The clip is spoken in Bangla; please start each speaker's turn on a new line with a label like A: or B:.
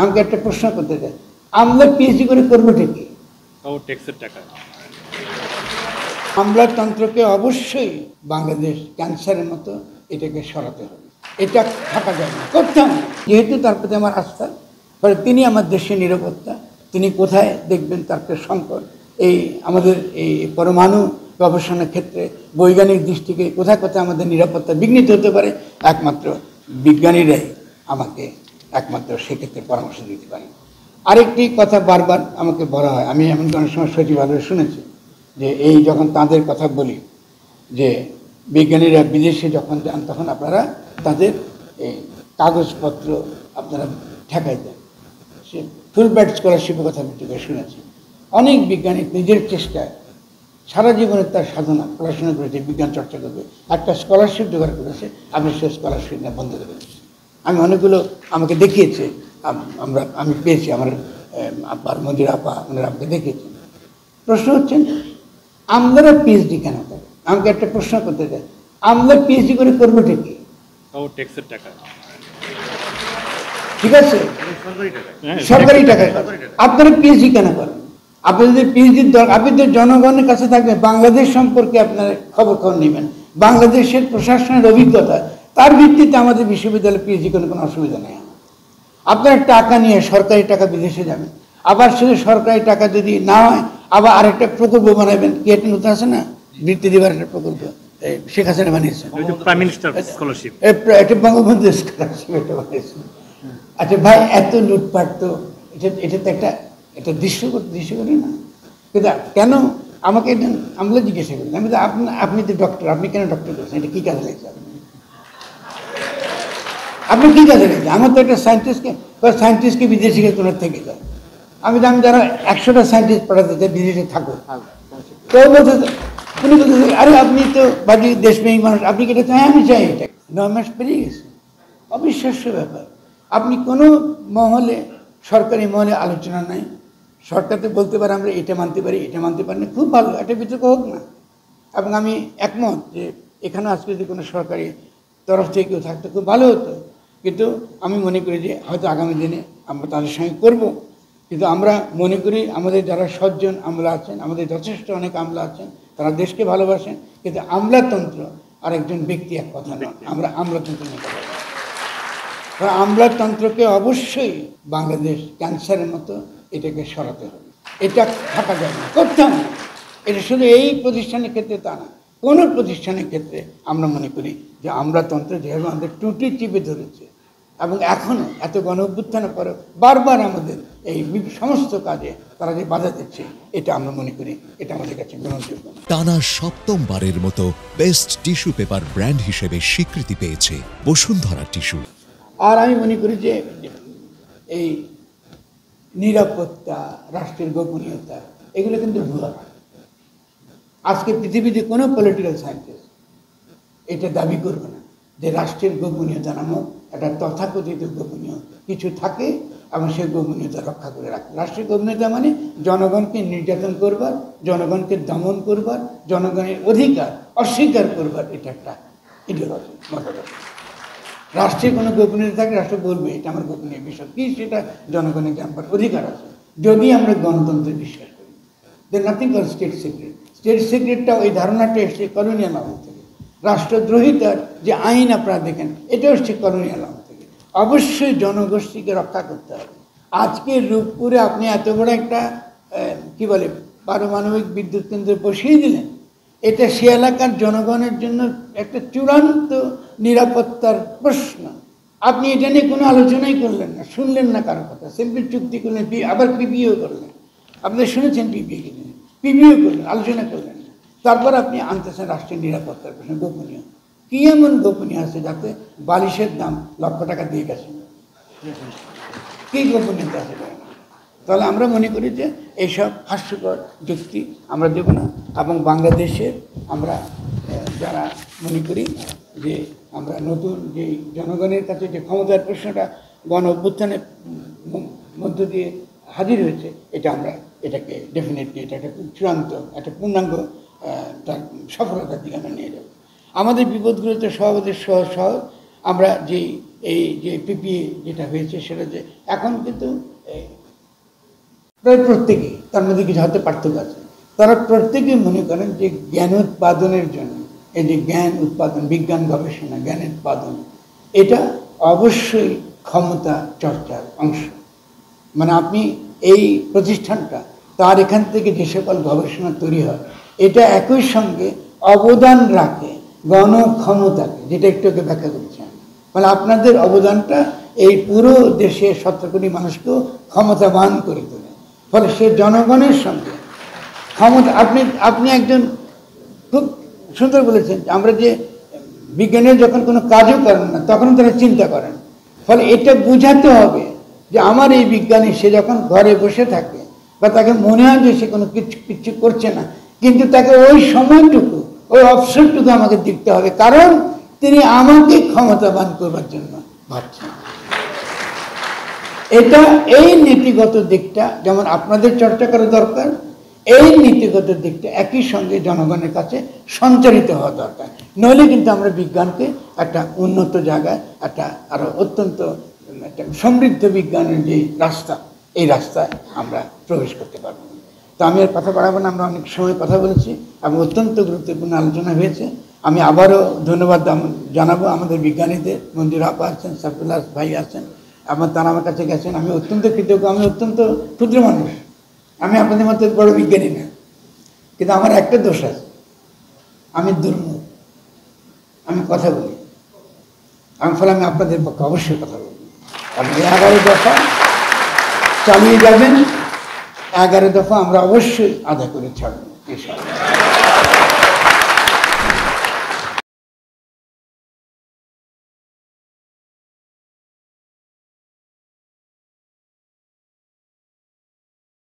A: আমাকে একটা প্রশ্ন করতে চাই, আমরা পিএইচডি করে করবোটা কি?
B: ট্যাক্সের টাকা।
A: আমলাতন্ত্রকে অবশ্যই বাংলাদেশ ক্যান্সারের মতো এটাকে সরাতে হবে, এটা থাকা যায় না, করতে হবে। যেহেতু তার প্রতি আমার আস্থা, ফলে তিনি আমার দেশের নিরাপত্তা, তিনি কোথায় দেখবেন তার সংকট, এই আমাদের এই পরমাণু গবেষণার ক্ষেত্রে বৈজ্ঞানিক দৃষ্টিকে কোথায় কোথায় আমাদের নিরাপত্তা বিঘ্নিত হতে পারে, একমাত্র বিজ্ঞানীরাই আমাকে একমাত্র সেক্ষেত্রে পরামর্শ দিতে পারেন। আরেকটি কথা বারবার আমাকে বলা হয়, আমি এমন অনেক সময় সচিবালয়ে শুনেছি যে এই যখন তাদের কথা বলি যে বিজ্ঞানীরা বিদেশে যখন যান তখন আপনারা তাদের এই কাগজপত্র আপনারা ঠেকাই দেন, সে ফুল ব্রাইট স্কলারশিপের কথা আমি শুনেছি। অনেক বিজ্ঞানী নিজের চেষ্টায় সারা জীবনের তার সাধনা পড়াশোনা করেছে, বিজ্ঞান চর্চা করবে, একটা স্কলারশিপ জোগাড় করেছে, আপনি সেই স্কলারশিপ না বন্ধ করে দিয়েছে। আমি অনেকগুলো আমাকে দেখিয়েছে, আমি পেয়েছি, আমার আব্বার মন্দির আপা ওনারা আমাকে দেখিয়েছেন। প্রশ্ন হচ্ছে আমরা পিএইচডি কেন করি? আমাকে একটা প্রশ্ন করতে চাই, আমরা পিএইচডি করে করবোটা কি?
B: ট্যাক্সের টাকা।
A: ঠিক আছে, সরকারি টাকায়। আপনারা পিএইচডি কেন করেন? আপনাদের পিএইচডির দরকার, আপনি তো জনগণের কাছে থাকবেন, বাংলাদেশ সম্পর্কে আপনারা খবর নেবেন, বাংলাদেশের প্রশাসনের অভিজ্ঞতা, তার ভিত্তিতে আমাদের বিশ্ববিদ্যালয়ে পিএইচডি কোনো অসুবিধা নেই। আপনারা টাকা নিয়ে সরকারি টাকা বিদেশে যাবেন, আবার শুধু সরকারি টাকা যদি না হয় আবার আরেকটা প্রকল্প বানাবেন, কি একটা নতুন আছে না বৃত্তি দেবার একটা প্রকল্প, শেখ হাসিনা বানিয়েছে, একটা বঙ্গবন্ধু স্কলারশিপ এটা বানিয়েছে। আচ্ছা ভাই, এত লুটপাট তো এটা তো একটা দৃশ্যকরই না। কিন্তু কেন আমাকে আমরা জিজ্ঞাসা করি, আমি তো আপনি তো ডক্টর, আপনি কেন ডক্টর করেছেন, এটা কী কাজে লাগছে আপনি কী কাজে লাগছে? আমার তো একটা সায়েন্টিস্টকে বিদেশিকে কোনো থেকে যায়, আমি যারা 100টা সায়েন্টিস্ট পড়াতে চাই বিদেশে থাকো, তো বলতে উনি বলতে আরে আপনি তো বাকি দেশপ্রেমিক মানুষ, আপনি কি এটা? হ্যাঁ আমি চাই। এটা 9 মাস পেরিয়ে গেছে, অবিশ্বাস্য ব্যাপার। আপনি কোনো মহলে, সরকারি মহলে আলোচনা নাই, সরকার তো বলতে পারে আমরা এটা মানতে পারি, এটা মানতে পারি না, খুব ভালো, একটা বিতর্ক হোক না। এবং আমি একমত যে এখানে আজকে যদি কোনো সরকারি তরফ থেকে কেউ থাকতো খুব ভালো হতো, কিন্তু আমি মনে করি যে হয়তো আগামী দিনে আমরা তাদের সঙ্গে করব। কিন্তু আমরা মনে করি আমাদের যারা সজ্জন আমলা আছেন, আমাদের যথেষ্ট অনেক আমলা আছেন, তারা দেশকে ভালোবাসেন, কিন্তু আমলাতন্ত্র আর একজন ব্যক্তি এক কথা নয়, আমরা আমলাতন্ত্র নিয়ে কথা বলি। আমলাতন্ত্রকে অবশ্যই বাংলাদেশ ক্যান্সারের মতো এটাকে সরাতে হবে, এটা থাকা যায় না, করতে হবে। এটা শুধু এই প্রতিষ্ঠানের ক্ষেত্রে তা না, কোনো প্রতিষ্ঠানের ক্ষেত্রে আমরা মনে করি যে আমলাতন্ত্র যেভাবে আমাদের টুটি চিপে ধরেছে এবং এখনও এত গণ অভ্যুত্থানের পরে বারবার আমাদের এই সমস্ত কাজে তারা যে বাধা দিচ্ছে, এটা আমরা মনে করি এটা আমাদের কাছে গ্রহণযোগ্য না।
C: টানা ৭ম মতো বেস্ট টিস্যু পেপার ব্র্যান্ড হিসেবে স্বীকৃতি পেয়েছে বসুন্ধরা টিস্যু।
A: আর আমি মনে করি যে এই নিরাপত্তা, রাষ্ট্রের গোপনীয়তা, এগুলো কিন্তু ভুয়া। আজকে পৃথিবীতে কোনো পলিটিক্যাল সায়েন্টিস্ট এটা দাবি করবে না যে রাষ্ট্রের গোপনীয়তা নামক একটা তথাকথিত গোপনীয় কিছু থাকে এবং সেই গোপনীয়তা রক্ষা করে রাখে। রাষ্ট্রের গোপনীয়তা মানে জনগণকে নির্যাতন করবার, জনগণকে দমন করবার, জনগণের অধিকার অস্বীকার করবার, এটা একটা ইডিওলজি, মতবাদ। রাষ্ট্রের কোনো গোপনীয়তা থাকে, রাষ্ট্র বলবে এটা আমার গোপনীয় বিষয় কি, সেটা জনগণের জানবার অধিকার আছে, যদি আমরা গণতন্ত্রে বিশ্বাস করি। Then nothing call state secret. State সিক্রেটটা ওই ধারণাটা এসছে কলোনিয়াল আমল থেকে। রাষ্ট্রদ্রোহিতার যে আইন আপনারা দেখেন, এটাও এসছে কলোনিয়াল আমল থেকে। অবশ্যই জনগোষ্ঠীকে রক্ষা করতে হবে। আজকে রূপপুরে আপনি এত বড় একটা কি বলে পারমাণবিক বিদ্যুৎ কেন্দ্র বসিয়ে দিলেন, এটা সে এলাকার জনগণের জন্য একটা চূড়ান্ত নিরাপত্তার প্রশ্ন। আপনি এটা নিয়ে কোনো আলোচনাই করলেন না, শুনলেন না কারো কথা, সিম্পল চুক্তি করলেন, আবার পিপিও করলেন। আপনি শুনেছেন পিপিও করলেন, আলোচনা করলেন না। তারপর আপনি আনতেছেন রাষ্ট্রের নিরাপত্তার প্রশ্ন, গোপনীয়। কী এমন গোপনীয় আছে যাতে বালিশের দাম লক্ষ টাকা দিয়ে গেছেন? কী গোপনীয়তা আছে? তাহলে আমরা মনে করি যে এইসব হাস্যকর যুক্তি আমরা দেব না। এবং বাংলাদেশের আমরা যারা মনে করি যে আমরা নতুন যে জনগণের কাছে যে ক্ষমতার প্রশ্নটা গণ অভ্যুত্থানের মধ্য দিয়ে হাজির হয়েছে, এটা আমরা এটাকে ডেফিনেটলি এটা একটা চূড়ান্ত একটা পূর্ণাঙ্গ তার সফলতার দিকে আমরা নিয়ে যাব। আমাদের বিপদগুলোতে সহজের সহজ আমরা যেই এই যে পিপিএ যেটা হয়েছে সেটা যে এখন কিন্তু প্রায় প্রত্যেকেই, তার মধ্যে কিছু হয়তো পার্থক্য আছে, তারা প্রত্যেকেই মনে করেন যে জ্ঞান উৎপাদনের জন্য এই যে জ্ঞান উৎপাদন, বিজ্ঞান গবেষণা, জ্ঞান উৎপাদন, এটা অবশ্যই ক্ষমতা চর্চার অংশ। মানে আপনি এই প্রতিষ্ঠানটা, তার এখান থেকে যে সকল গবেষণা তৈরি হয়, এটা একই সঙ্গে অবদান রাখে গণক্ষমতাকে, যেটা একটু আগে ব্যাখ্যা করেছেন। মানে আপনাদের অবদানটা এই পুরো দেশের 17 কোটি মানুষকেও ক্ষমতাবান করে তোলে। ফলে সে জনগণের সঙ্গে ক্ষমতা, আপনি একজন খুব সুন্দর বলেছেন, আমরা যে বিজ্ঞানীরা যখন কোনো কাজও করেন না তখন তারা চিন্তা করেন। ফলে এটা বোঝাতে হবে যে আমার এই বিজ্ঞানী, সে যখন ঘরে বসে থাকে বা তাকে মনে হয় যে সে কোনো কিছু করছে না, কিন্তু তাকে ওই সময়টুকু, ওই অবসরটুকু আমাকে দিতে হবে, কারণ তিনি আমাকে ক্ষমতাবান করবার জন্য ভাবছেন। এটা এই নীতিগত দিকটা যেমন আপনাদের চর্চা করা দরকার, এই নীতিগত দিকটা একই সঙ্গে জনগণের কাছে সঞ্চারিত হওয়া দরকার। নইলে কিন্তু আমরা বিজ্ঞানকে একটা উন্নত জায়গায়, একটা আরো অত্যন্ত একটা সমৃদ্ধ বিজ্ঞানের যে রাস্তা, এই রাস্তায় আমরা প্রবেশ করতে পারবো। তো আমি আর কথা বাড়াবো না, আমরা অনেক সময় কথা বলেছি এবং অত্যন্ত গুরুত্বপূর্ণ আলোচনা হয়েছে। আমি আবারও ধন্যবাদ জানাবো আমাদের বিজ্ঞানীদের, মঞ্জুর আপা আছেন, সাইফুল্লাহ ভাই আছেন, তারা আমার কাছে গেছেন। আমি অত্যন্ত কৃতজ্ঞ। আমি অত্যন্ত ক্ষুদ্র মানুষ, আমি আপনাদের মতো বড় বিজ্ঞানী না, কিন্তু আমার একটা দোষ আছে, আমি দুর্মুখ, আমি কথা বলি। ফলে আমি আপনাদের পক্ষে অবশ্যই কথা বলবো। আপনি 11 দফা চালিয়ে যাবেন, 11 দফা আমরা অবশ্যই আদায় করে ছাড়বো।